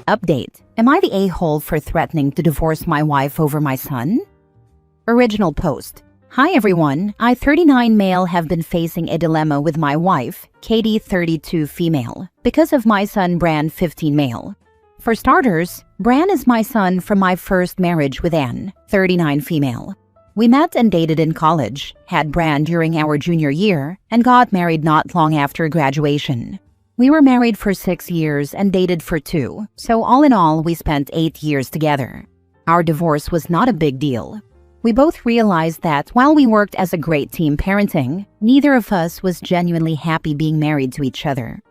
Update. Am I the a-hole for threatening to divorce my wife over my son? Original post. Hi everyone, I 39 male have been facing a dilemma with my wife, Katie 32 female, because of my son Bran 15 male. For starters, Bran is my son from my first marriage with Anne, 39 female. We met and dated in college, had Bran during our junior year, and got married not long after graduation. We were married for 6 years and dated for 2, so all in all we spent 8 years together. Our divorce was not a big deal. We both realized that while we worked as a great team parenting, neither of us was genuinely happy being married to each other.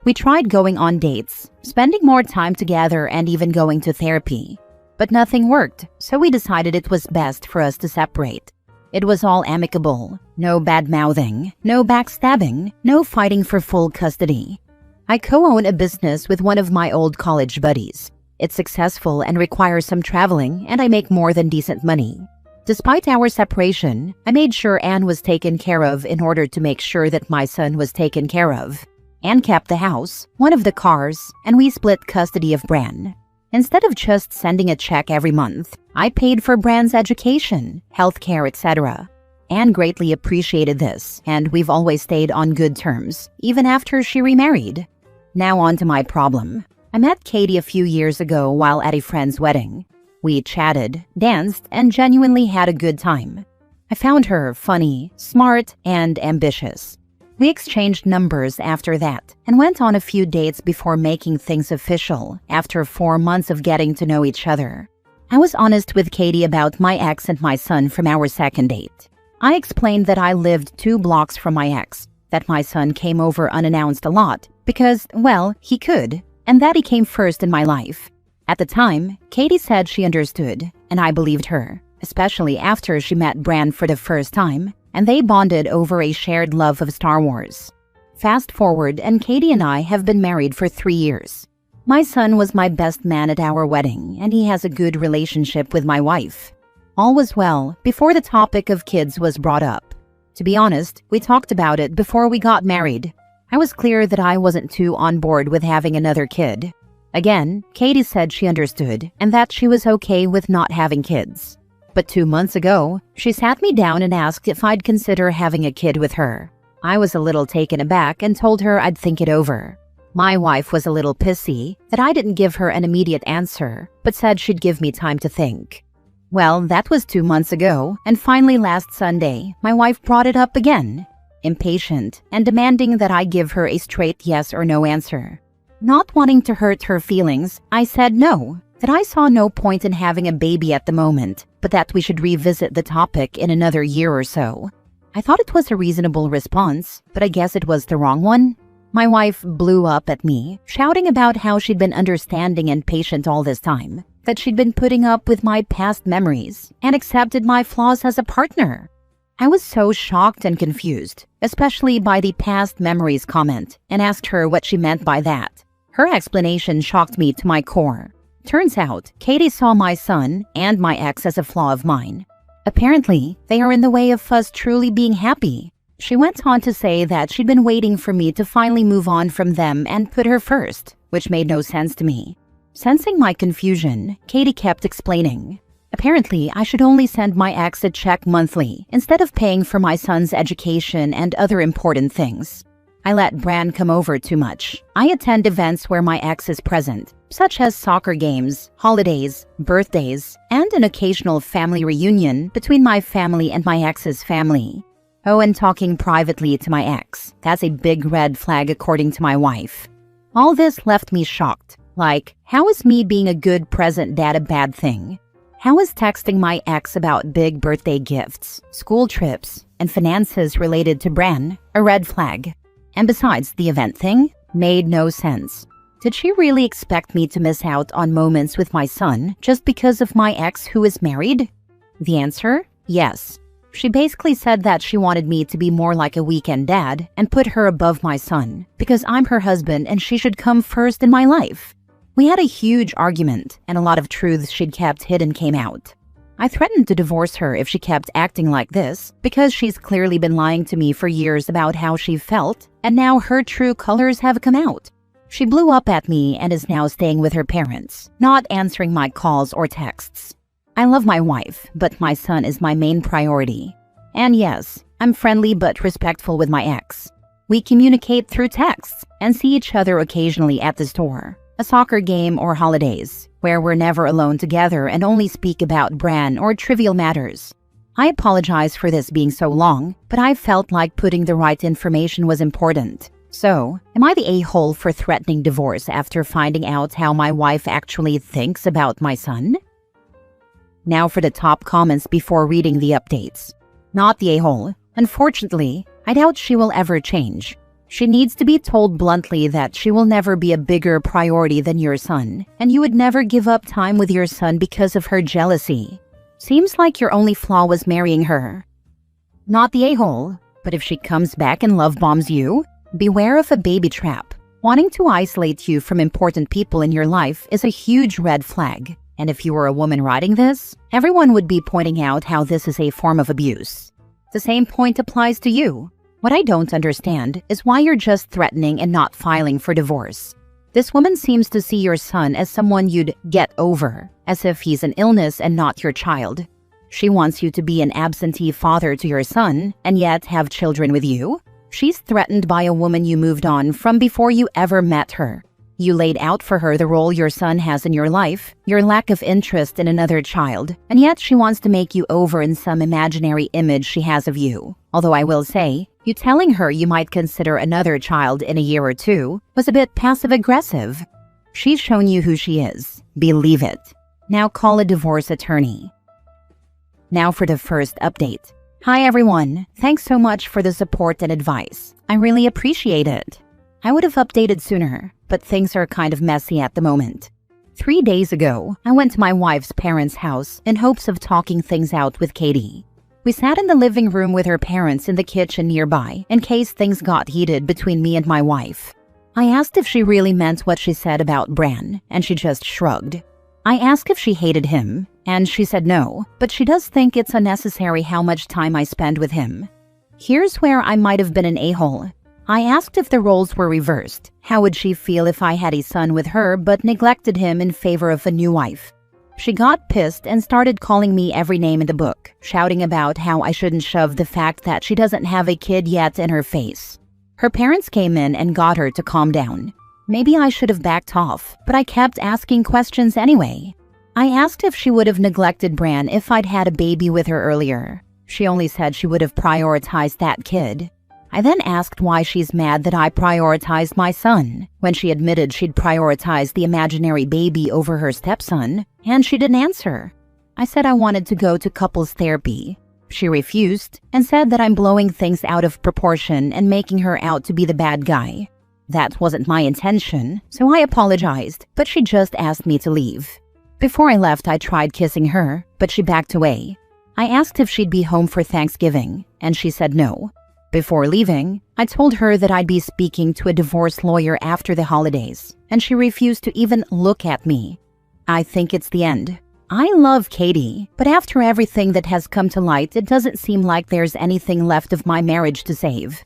We tried going on dates, spending more time together and even going to therapy. But nothing worked, so we decided it was best for us to separate. It was all amicable, no bad-mouthing, no backstabbing, no fighting for full custody. I co-own a business with one of my old college buddies. It's successful and requires some traveling, and I make more than decent money. Despite our separation, I made sure Anne was taken care of in order to make sure that my son was taken care of. Anne kept the house, one of the cars, and we split custody of Bran. Instead of just sending a check every month, I paid for Bran's education, healthcare, etc. Anne greatly appreciated this, and we've always stayed on good terms, even after she remarried. Now on to my problem. I met Katie a few years ago while at a friend's wedding. We chatted, danced, and genuinely had a good time. I found her funny, smart, and ambitious. We exchanged numbers after that and went on a few dates before making things official after 4 months of getting to know each other. I was honest with Katie about my ex and my son from our second date. I explained that I lived 2 blocks from my ex, that my son came over unannounced a lot because, well, he could, and that he came first in my life. At the time, Katie said she understood, and I believed her, especially after she met Bran for the first time, and they bonded over a shared love of Star Wars. Fast forward, and Katie and I have been married for 3 years. My son was my best man at our wedding, and he has a good relationship with my wife. All was well before the topic of kids was brought up. To be honest, we talked about it before we got married. I was clear that I wasn't too on board with having another kid. Again, Katie said she understood and that she was okay with not having kids. But 2 months ago, she sat me down and asked if I'd consider having a kid with her. I was a little taken aback and told her I'd think it over. My wife was a little pissy that I didn't give her an immediate answer, but said she'd give me time to think. Well, that was 2 months ago, and finally last Sunday, my wife brought it up again, impatient and demanding that I give her a straight yes or no answer. Not wanting to hurt her feelings, I said no, that I saw no point in having a baby at the moment, but that we should revisit the topic in another year or so. I thought it was a reasonable response, but I guess it was the wrong one. My wife blew up at me, shouting about how she'd been understanding and patient all this time, that she'd been putting up with my past memories and accepted my flaws as a partner. I was so shocked and confused, especially by the past memories comment, and asked her what she meant by that. Her explanation shocked me to my core. Turns out, Katie saw my son and my ex as a flaw of mine. Apparently, they are in the way of us truly being happy. She went on to say that she'd been waiting for me to finally move on from them and put her first, which made no sense to me. Sensing my confusion, Katie kept explaining. Apparently, I should only send my ex a check monthly instead of paying for my son's education and other important things. I let Bran come over too much. I attend events where my ex is present, such as soccer games, holidays, birthdays, and an occasional family reunion between my family and my ex's family. Oh, and talking privately to my ex. That's a big red flag according to my wife. All this left me shocked. Like, how is me being a good present dad a bad thing? How is texting my ex about big birthday gifts, school trips, and finances related to Bran a red flag? And besides, the event thing made no sense. Did she really expect me to miss out on moments with my son just because of my ex who is married? The answer? Yes. She basically said that she wanted me to be more like a weekend dad and put her above my son because I'm her husband and she should come first in my life. We had a huge argument and a lot of truths she'd kept hidden came out. I threatened to divorce her if she kept acting like this because she's clearly been lying to me for years about how she felt, and now her true colors have come out. She blew up at me and is now staying with her parents, not answering my calls or texts. I love my wife, but my son is my main priority. And yes, I'm friendly but respectful with my ex. We communicate through texts and see each other occasionally at the store, a soccer game, or holidays, where we're never alone together and only speak about Bran or trivial matters. I apologize for this being so long, but I felt like putting the right information was important. So, am I the a-hole for threatening divorce after finding out how my wife actually thinks about my son? Now for the top comments before reading the updates. Not the a-hole. Unfortunately, I doubt she will ever change. She needs to be told bluntly that she will never be a bigger priority than your son, and you would never give up time with your son because of her jealousy. Seems like your only flaw was marrying her. Not the a-hole, but if she comes back and love bombs you, beware of a baby trap. Wanting to isolate you from important people in your life is a huge red flag. And if you were a woman writing this, everyone would be pointing out how this is a form of abuse. The same point applies to you. What I don't understand is why you're just threatening and not filing for divorce. This woman seems to see your son as someone you'd get over, as if he's an illness and not your child. She wants you to be an absentee father to your son and yet have children with you. She's threatened by a woman you moved on from before you ever met her. You laid out for her the role your son has in your life, your lack of interest in another child, and yet she wants to make you over in some imaginary image she has of you. Although I will say, you telling her you might consider another child in a year or two was a bit passive-aggressive. She's shown you who she is. Believe it. Now call a divorce attorney. Now for the first update. Hi everyone. Thanks so much for the support and advice. I really appreciate it. I would have updated sooner, but things are kind of messy at the moment. 3 days ago, I went to my wife's parents' house in hopes of talking things out with Katie. We sat in the living room with her parents in the kitchen nearby in case things got heated between me and my wife. I asked if she really meant what she said about Bran, and she just shrugged. I asked if she hated him, and she said no, but she does think it's unnecessary how much time I spend with him. Here's where I might have been an a-hole. I asked if the roles were reversed. How would she feel if I had a son with her but neglected him in favor of a new wife? She got pissed and started calling me every name in the book, shouting about how I shouldn't shove the fact that she doesn't have a kid yet in her face. Her parents came in and got her to calm down. Maybe I should have backed off, but I kept asking questions anyway. I asked if she would have neglected Bran if I'd had a baby with her earlier. She only said she would have prioritized that kid. I then asked why she's mad that I prioritized my son, when she admitted she'd prioritized the imaginary baby over her stepson, and she didn't answer. I said I wanted to go to couples therapy. She refused and said that I'm blowing things out of proportion and making her out to be the bad guy. That wasn't my intention, so I apologized, but she just asked me to leave. Before I left, I tried kissing her, but she backed away. I asked if she'd be home for Thanksgiving, and she said no. Before leaving, I told her that I'd be speaking to a divorce lawyer after the holidays, and she refused to even look at me. I think it's the end. I love Katie, but after everything that has come to light, it doesn't seem like there's anything left of my marriage to save.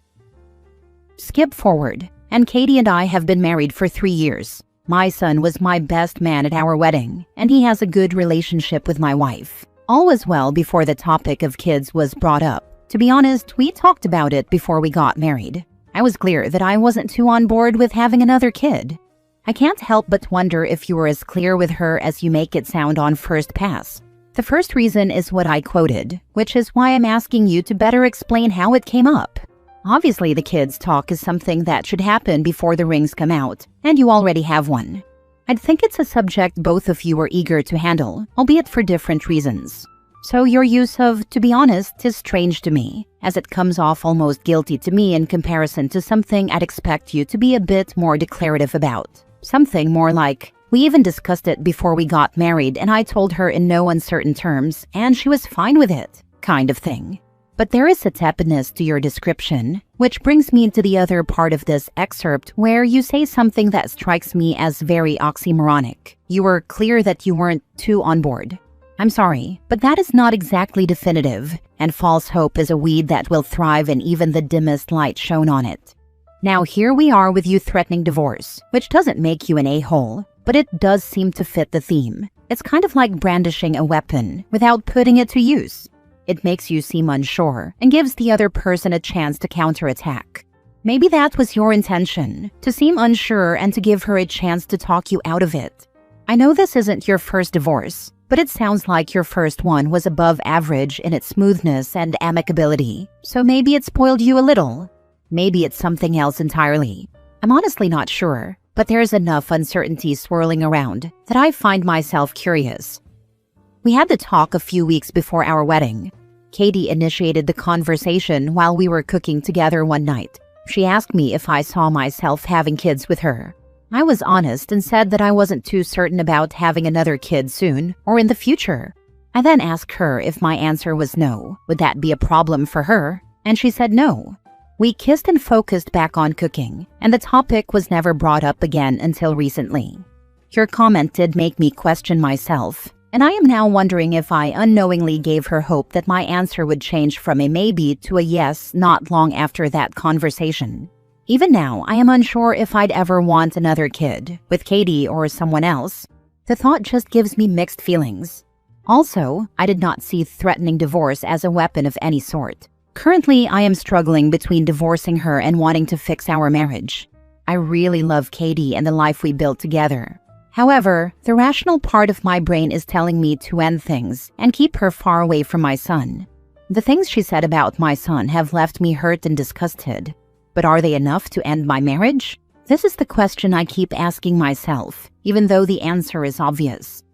Skip forward, and Katie and I have been married for 3 years. My son was my best man at our wedding, and he has a good relationship with my wife. All was well before the topic of kids was brought up. To be honest, we talked about it before we got married. I was clear that I wasn't too on board with having another kid. I can't help but wonder if you were as clear with her as you make it sound on first pass. The first reason is what I quoted, which is why I'm asking you to better explain how it came up. Obviously, the kids' talk is something that should happen before the rings come out, and you already have one. I'd think it's a subject both of you are eager to handle, albeit for different reasons. So your use of, to be honest, is strange to me, as it comes off almost guilty to me in comparison to something I'd expect you to be a bit more declarative about. Something more like, we even discussed it before we got married and I told her in no uncertain terms and she was fine with it, kind of thing. But there is a tepidness to your description, which brings me to the other part of this excerpt where you say something that strikes me as very oxymoronic. You were clear that you weren't too on board. I'm sorry, but that is not exactly definitive, and false hope is a weed that will thrive in even the dimmest light shone on it. Now here we are with you threatening divorce, which doesn't make you an a-hole, but it does seem to fit the theme. It's kind of like brandishing a weapon without putting it to use. It makes you seem unsure and gives the other person a chance to counterattack. Maybe that was your intention, to seem unsure and to give her a chance to talk you out of it. I know this isn't your first divorce, but it sounds like your first one was above average in its smoothness and amicability, so maybe it spoiled you a little. Maybe it's something else entirely. I'm honestly not sure, but there's enough uncertainty swirling around that I find myself curious. We had the talk a few weeks before our wedding. Katie initiated the conversation while we were cooking together one night. She asked me if I saw myself having kids with her. I was honest and said that I wasn't too certain about having another kid soon or in the future. I then asked her if my answer was no. Would that be a problem for her? And she said no. We kissed and focused back on cooking, and the topic was never brought up again until recently. Your comment did make me question myself, and I am now wondering if I unknowingly gave her hope that my answer would change from a maybe to a yes not long after that conversation. Even now, I am unsure if I'd ever want another kid, with Katie or someone else. The thought just gives me mixed feelings. Also, I did not see threatening divorce as a weapon of any sort. Currently, I am struggling between divorcing her and wanting to fix our marriage. I really love Katie and the life we built together. However, the rational part of my brain is telling me to end things and keep her far away from my son. The things she said about my son have left me hurt and disgusted. But are they enough to end my marriage? This is the question I keep asking myself, even though the answer is obvious.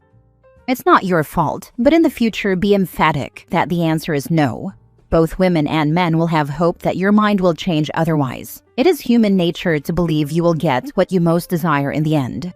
It's not your fault, but in the future be emphatic that the answer is no. Both women and men will have hope that your mind will change otherwise. It is human nature to believe you will get what you most desire in the end.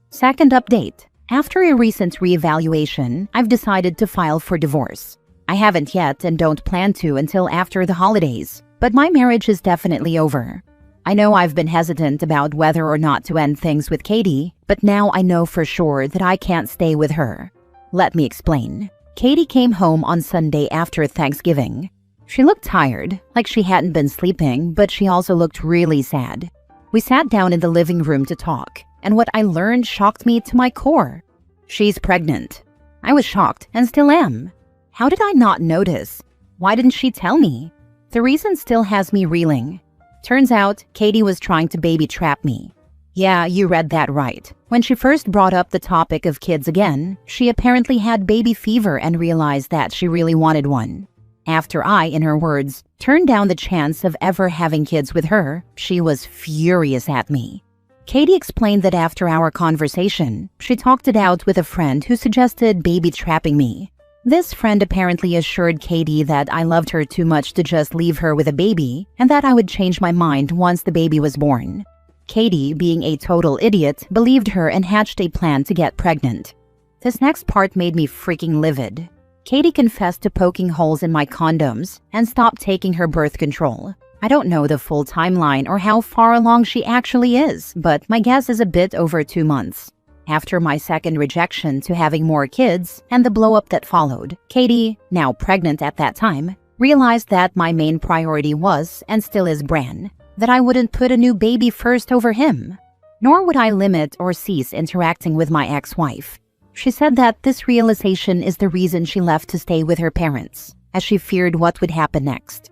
Second update. After a recent reevaluation, I've decided to file for divorce. I haven't yet and don't plan to until after the holidays, but my marriage is definitely over. I know I've been hesitant about whether or not to end things with Katie, but now I know for sure that I can't stay with her. Let me explain. Katie came home on Sunday after Thanksgiving. She looked tired, like she hadn't been sleeping, but she also looked really sad. We sat down in the living room to talk, and what I learned shocked me to my core. She's pregnant. I was shocked and still am. How did I not notice? Why didn't she tell me? The reason still has me reeling. Turns out, Katie was trying to baby trap me. Yeah, you read that right. When she first brought up the topic of kids again, she apparently had baby fever and realized that she really wanted one. After I, in her words, turned down the chance of ever having kids with her, she was furious at me. Katie explained that after our conversation, she talked it out with a friend who suggested baby trapping me. This friend apparently assured Katie that I loved her too much to just leave her with a baby, and that I would change my mind once the baby was born. Katie, being a total idiot, believed her and hatched a plan to get pregnant. This next part made me freaking livid. Katie confessed to poking holes in my condoms and stopped taking her birth control. I don't know the full timeline or how far along she actually is, but my guess is a bit over 2 months. After my second rejection to having more kids and the blow-up that followed, Katie, now pregnant at that time, realized that my main priority was, and still is, Bran. That I wouldn't put a new baby first over him. Nor would I limit or cease interacting with my ex-wife. She said that this realization is the reason she left to stay with her parents, as she feared what would happen next.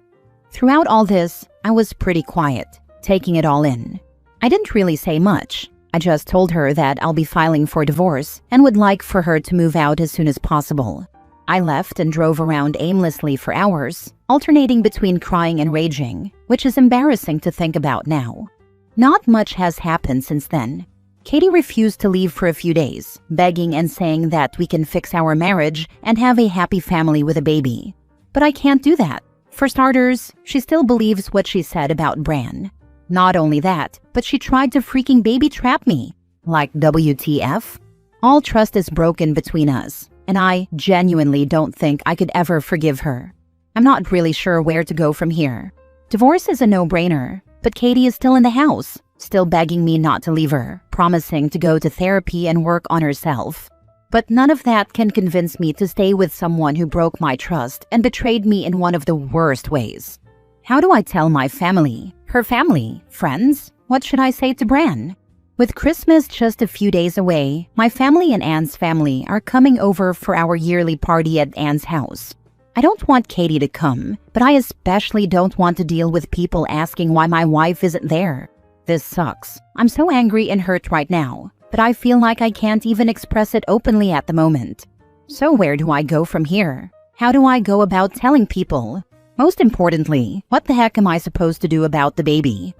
Throughout all this, I was pretty quiet, taking it all in. I didn't really say much. I just told her that I'll be filing for divorce and would like for her to move out as soon as possible. I left and drove around aimlessly for hours, alternating between crying and raging, which is embarrassing to think about now. Not much has happened since then. Katie refused to leave for a few days, begging and saying that we can fix our marriage and have a happy family with a baby. But I can't do that. For starters, she still believes what she said about Bran. Not only that, but she tried to freaking baby trap me. Like WTF? All trust is broken between us, and I genuinely don't think I could ever forgive her. I'm not really sure where to go from here. Divorce is a no-brainer, but Katie is still in the house, still begging me not to leave her, promising to go to therapy and work on herself. But none of that can convince me to stay with someone who broke my trust and betrayed me in one of the worst ways. How do I tell my family, Her family, friends, what should I say to Bran? With Christmas just a few days away, my family and Anne's family are coming over for our yearly party at Anne's house. I don't want Katie to come, but I especially don't want to deal with people asking why my wife isn't there. This sucks. I'm so angry and hurt right now, but I feel like I can't even express it openly at the moment. So where do I go from here? How do I go about telling people? Most importantly, what the heck am I supposed to do about the baby?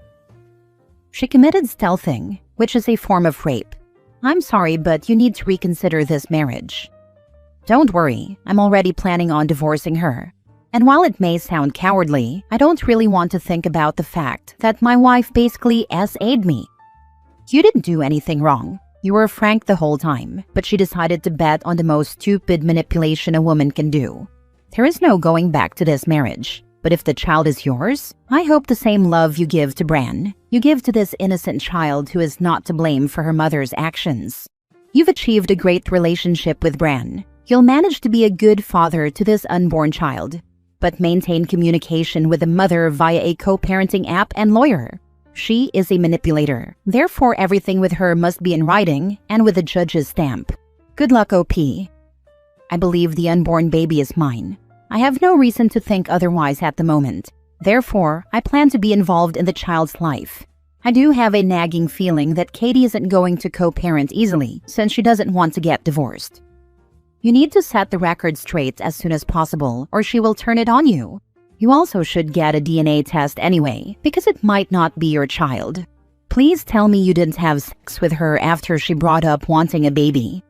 She committed stealthing, which is a form of rape. I'm sorry, but you need to reconsider this marriage. Don't worry, I'm already planning on divorcing her. And while it may sound cowardly, I don't really want to think about the fact that my wife basically SA'd me. You didn't do anything wrong. You were frank the whole time, but she decided to bet on the most stupid manipulation a woman can do. There is no going back to this marriage. But if the child is yours, I hope the same love you give to Bran, you give to this innocent child who is not to blame for her mother's actions. You've achieved a great relationship with Bran. You'll manage to be a good father to this unborn child, but maintain communication with the mother via a co-parenting app and lawyer. She is a manipulator. Therefore, everything with her must be in writing and with a judge's stamp. Good luck, OP. I believe the unborn baby is mine. I have no reason to think otherwise at the moment. Therefore, I plan to be involved in the child's life. I do have a nagging feeling that Katie isn't going to co-parent easily since she doesn't want to get divorced. You need to set the record straight as soon as possible or she will turn it on you. You also should get a DNA test anyway because it might not be your child. Please tell me you didn't have sex with her after she brought up wanting a baby.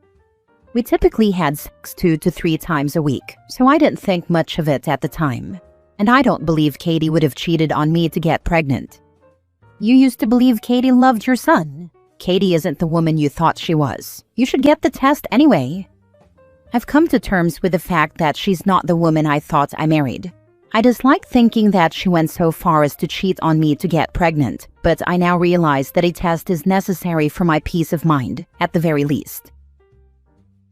We typically had sex 2 to 3 times a week, so I didn't think much of it at the time. And I don't believe Katie would have cheated on me to get pregnant. You used to believe Katie loved your son. Katie isn't the woman you thought she was. You should get the test anyway. I've come to terms with the fact that she's not the woman I thought I married. I dislike thinking that she went so far as to cheat on me to get pregnant, but I now realize that a test is necessary for my peace of mind, at the very least.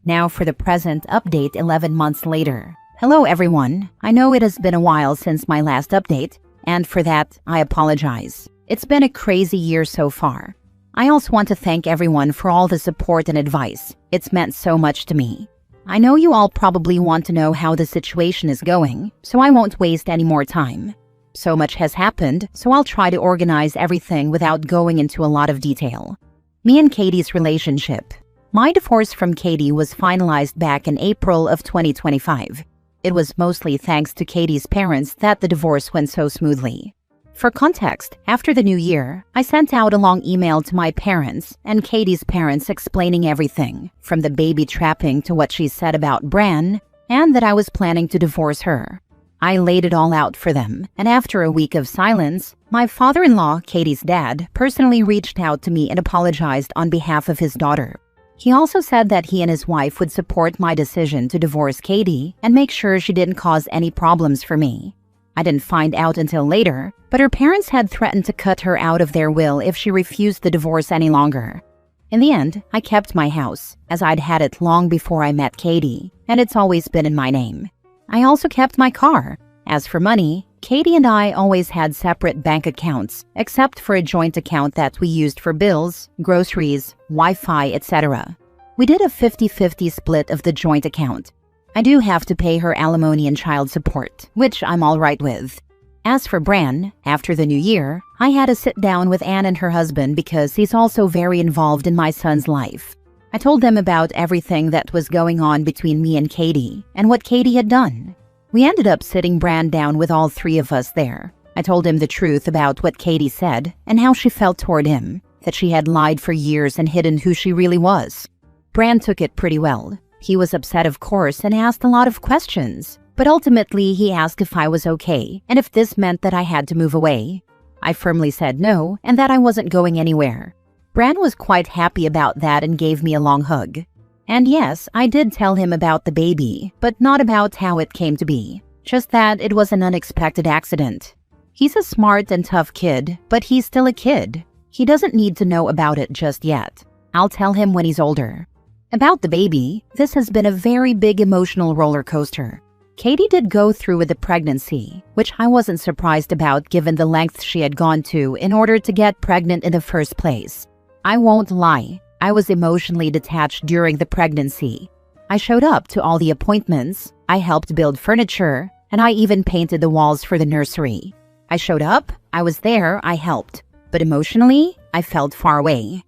Now for the present update 11 months later. Hello everyone. I know it has been a while since my last update, and for that, I apologize. It's been a crazy year so far. I also want to thank everyone for all the support and advice. It's meant so much to me. I know you all probably want to know how the situation is going, so I won't waste any more time. So much has happened, so I'll try to organize everything without going into a lot of detail. Me and Katie's relationship. My divorce from Katie was finalized back in April of 2025. It was mostly thanks to Katie's parents that the divorce went so smoothly. For context, after the new year, I sent out a long email to my parents and Katie's parents explaining everything, from the baby trapping to what she said about Bran, and that I was planning to divorce her. I laid it all out for them, and after a week of silence, my father-in-law, Katie's dad, personally reached out to me and apologized on behalf of his daughter. He also said that he and his wife would support my decision to divorce Katie and make sure she didn't cause any problems for me. I didn't find out until later, but her parents had threatened to cut her out of their will if she refused the divorce any longer. In the end, I kept my house, as I'd had it long before I met Katie, and it's always been in my name. I also kept my car. As for money, Katie and I always had separate bank accounts, except for a joint account that we used for bills, groceries, Wi-Fi, etc. We did a 50-50 split of the joint account. I do have to pay her alimony and child support, which I'm all right with. As for Bran, after the new year, I had a sit down with Anne and her husband because he's also very involved in my son's life. I told them about everything that was going on between me and Katie, and what Katie had done. We ended up sitting Bran down with all 3 of us there. I told him the truth about what Katie said and how she felt toward him, that she had lied for years and hidden who she really was. Bran took it pretty well. He was upset, of course, and asked a lot of questions. But ultimately, he asked if I was okay and if this meant that I had to move away. I firmly said no and that I wasn't going anywhere. Bran was quite happy about that and gave me a long hug. And yes, I did tell him about the baby, but not about how it came to be. Just that it was an unexpected accident. He's a smart and tough kid, but he's still a kid. He doesn't need to know about it just yet. I'll tell him when he's older. About the baby, this has been a very big emotional roller coaster. Katie did go through with the pregnancy, which I wasn't surprised about given the lengths she had gone to in order to get pregnant in the first place. I won't lie, I was emotionally detached during the pregnancy. I showed up to all the appointments, I helped build furniture, and I even painted the walls for the nursery. I showed up, I was there, I helped. But emotionally, I felt far away.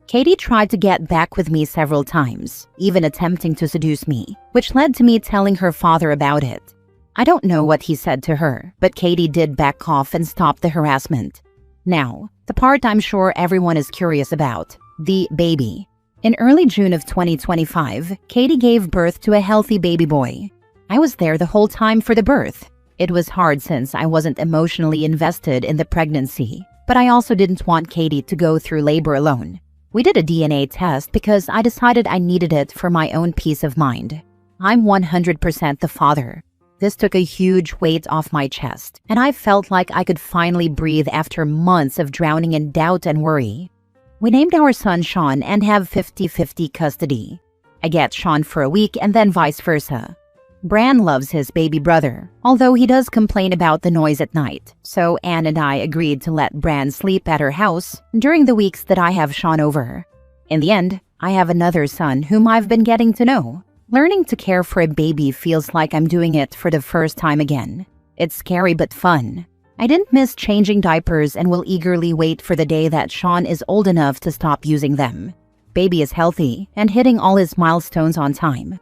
Katie tried to get back with me several times, even attempting to seduce me, which led to me telling her father about it. I don't know what he said to her, but Katie did back off and stop the harassment. Now, the part I'm sure everyone is curious about, the baby. In early June of 2025, Katie gave birth to a healthy baby boy. I was there the whole time for the birth. It was hard since I wasn't emotionally invested in the pregnancy, but I also didn't want Katie to go through labor alone. We did a DNA test because I decided I needed it for my own peace of mind. I'm 100% the father. This took a huge weight off my chest, and I felt like I could finally breathe after months of drowning in doubt and worry. We named our son Sean and have 50-50 custody. I get Sean for a week and then vice versa. Bran loves his baby brother, although he does complain about the noise at night, so Anne and I agreed to let Bran sleep at her house during the weeks that I have Sean over. In the end, I have another son whom I've been getting to know. Learning to care for a baby feels like I'm doing it for the first time again. It's scary but fun. I didn't miss changing diapers and will eagerly wait for the day that Sean is old enough to stop using them. Baby is healthy and hitting all his milestones on time.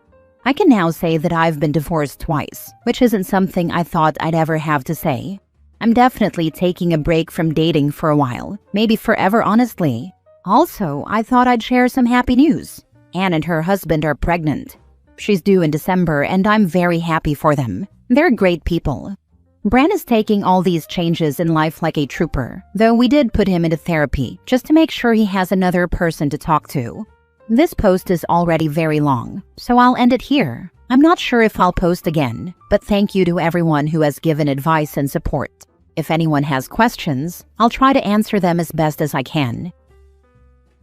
I can now say that I've been divorced twice, which isn't something I thought I'd ever have to say. I'm definitely taking a break from dating for a while, maybe forever honestly. Also, I thought I'd share some happy news. Anne and her husband are pregnant. She's due in December and I'm very happy for them. They're great people. Bran is taking all these changes in life like a trooper, though we did put him into therapy just to make sure he has another person to talk to. This post is already very long, so I'll end it here. I'm not sure if I'll post again, but thank you to everyone who has given advice and support. If anyone has questions, I'll try to answer them as best as I can.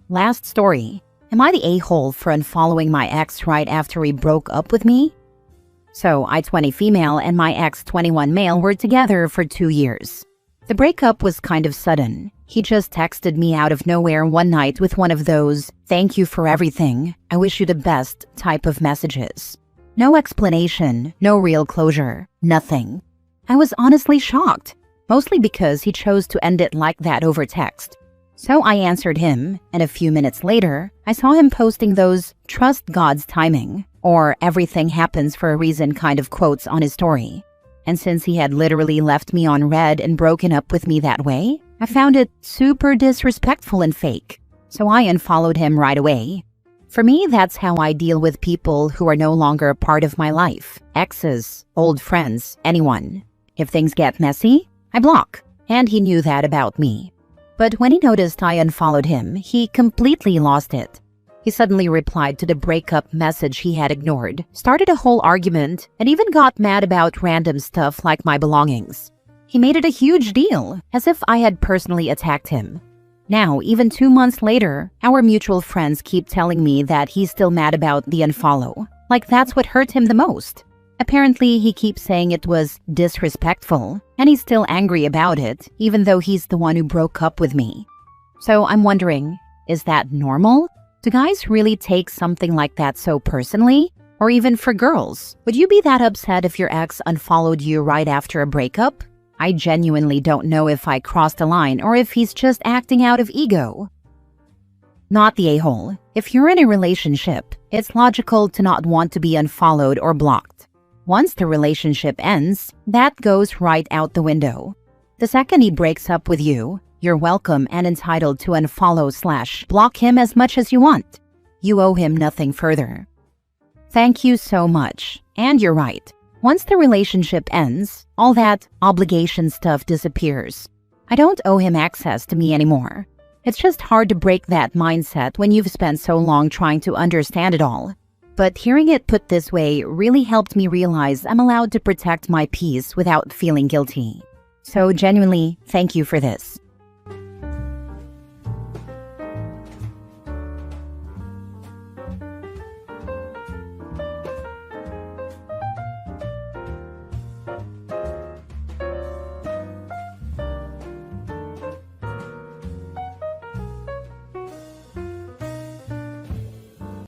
Last story. Am I the a-hole for unfollowing my ex right after he broke up with me? So, I 20 female and my ex 21 male were together for 2 years. The breakup was kind of sudden. He just texted me out of nowhere one night with one of those, "Thank you for everything, I wish you the best" type of messages. No explanation, no real closure, nothing. I was honestly shocked, mostly because he chose to end it like that over text. So I answered him, and a few minutes later, I saw him posting those "trust God's timing" or "everything happens for a reason" kind of quotes on his story. And since he had literally left me on red and broken up with me that way, I found it super disrespectful and fake. So I unfollowed him right away. For me, that's how I deal with people who are no longer a part of my life. Exes, old friends, anyone. If things get messy, I block. And he knew that about me. But when he noticed I unfollowed him, he completely lost it. He suddenly replied to the breakup message he had ignored, started a whole argument, and even got mad about random stuff like my belongings. He made it a huge deal, as if I had personally attacked him. Now, even 2 months later, our mutual friends keep telling me that he's still mad about the unfollow, like that's what hurt him the most. Apparently, he keeps saying it was disrespectful, and he's still angry about it, even though he's the one who broke up with me. So I'm wondering, is that normal? Do guys really take something like that so personally? Or even for girls, would you be that upset if your ex unfollowed you right after a breakup? I genuinely don't know if I crossed a line or if he's just acting out of ego. Not the a-hole. If you're in a relationship, it's logical to not want to be unfollowed or blocked. Once the relationship ends, that goes right out the window. The second he breaks up with you, you're welcome and entitled to unfollow/block him as much as you want. You owe him nothing further. Thank you so much. And you're right. Once the relationship ends, all that obligation stuff disappears. I don't owe him access to me anymore. It's just hard to break that mindset when you've spent so long trying to understand it all. But hearing it put this way really helped me realize I'm allowed to protect my peace without feeling guilty. So genuinely, thank you for this.